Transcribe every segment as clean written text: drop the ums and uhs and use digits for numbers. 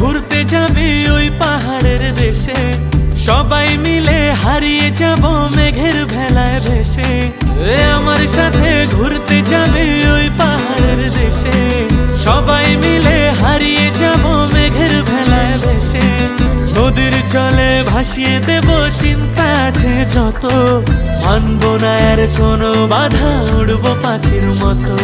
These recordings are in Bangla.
ঘুরতে যাবে ওই পাহাড়ের দেশে, সবাই মিলে হারিয়ে যাব মেঘের ভেলায় ভেসে। আমার সাথে ঘুরতে যাবে ওই পাহাড়ের দেশে, সবাই মিলে হারিয়ে যাব মেঘের ভেলায় ভেসে। নদীর জলে ভাসিয়ে দেব চিন্তা আছে যত, মানব না আর কোনো বাধা, উড়ব পাখির মতো।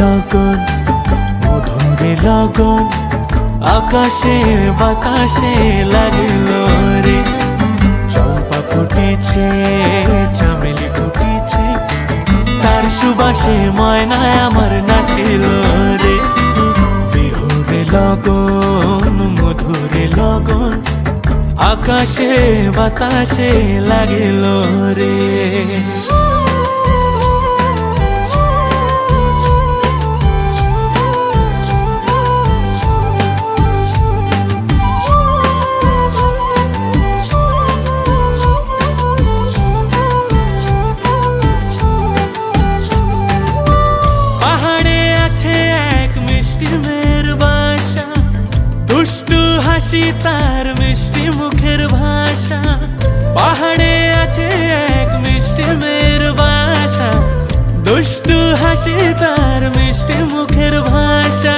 লগন মধুরে লগন আকাশে বাতাসে লাগলো রে, চম্পা ফুটিছে চামেলি ফুটিছে, তার সুবাসে ময়নায় আমার নাচিল রে। বিহুরে লগন মধুরে লগন আকাশে বাতাসে লাগিল রে। তার মিষ্টি মুখের ভাষা, পাহাড়ে আছে এক মিষ্টি মেয়ের বাসা, দুষ্টু হাসি তার মিষ্টি মুখের ভাষা,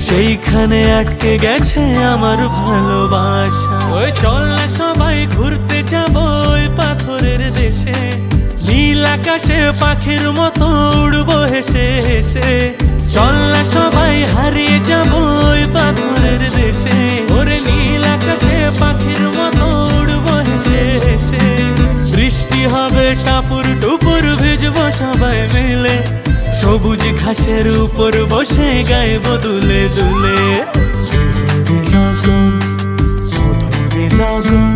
সেইখানে আটকে গেছে আমার ভালোবাসা। ওই চল না সবাই ঘুরতে যাব ওই পাথরের দেশে, নীল আকাশে পাখির মতো উড়বো হেসে হেসে। চল না সবাই হারিয়ে যাব ওই পাথরের দেশে, ওরে নীল আকাশে পাখির মতো উড়বো হেসে হেসে। বৃষ্টি হবে টাপুর টুপুর ভিজবো সবাই মিলে, সবুজ ঘাসের উপর বসে গাইব দুলে দুলে। লগন মধুরে লগন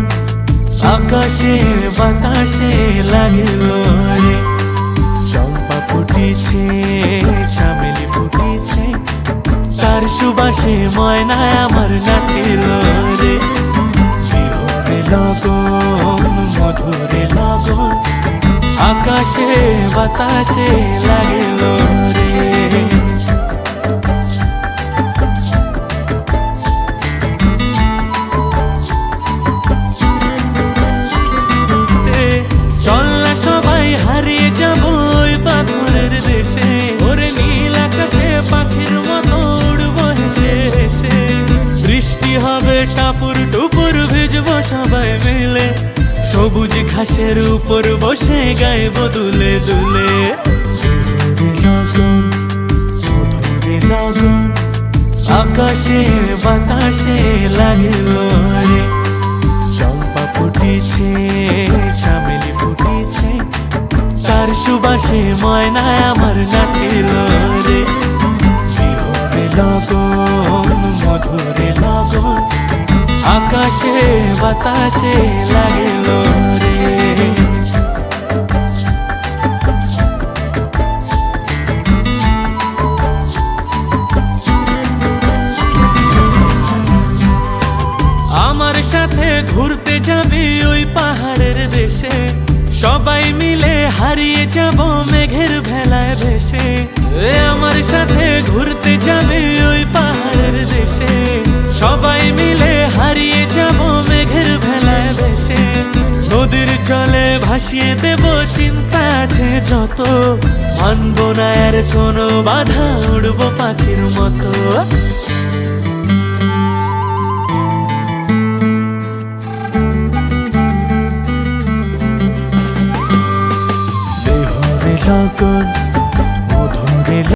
আকাশে বাতাসে লাগিল রে, চম্পা ফুটিছে চামেলি ফুটিছে, তার সুবাসে ময়নায় আমার নাচিল রে। বিহুরে লগন মধুরে লগন আকাশে বাতাসে লাগিল রে। চল না সবাই হারিয়ে যাব ওই পাথরের দেশে, ওরে নীল আকাশে পাখির মতো উড়বো হেসে হেসে। বৃষ্টি হবে টাপুর টুপুর ভিজবো সবাই মিলে, সবুজ ঘাসের উপর বসে গাইব দুলে দুলে। লগন মধুরে লগন আকাশে বাতাসে লাগিল রে, চম্পা ফুটিছে চামেলি ফুটিছে, তার সুবাসে ময়নায় আমার নাচিল রে। বিহুরে লগন মধুরে লগন আকাশে বাতাসে লাগিল রে। আমার সাথে ঘুরতে যাবি ওই পাহাড়ের দেশে, সবাই মিলে হারিয়ে যাব মেঘের ভেলায় ভেসে। আমার সাথে ঘুরতে যাবে ওই পাহাড়ের দেশে, সবাই মিলে হারিয়ে যাব মেঘের ভেলায় ভেসে। নদীর জলে ভাসিয়ে দেব চিন্তা আছে যত, মানব না আর কোনো বাধা, উড়ব পাখির মতো।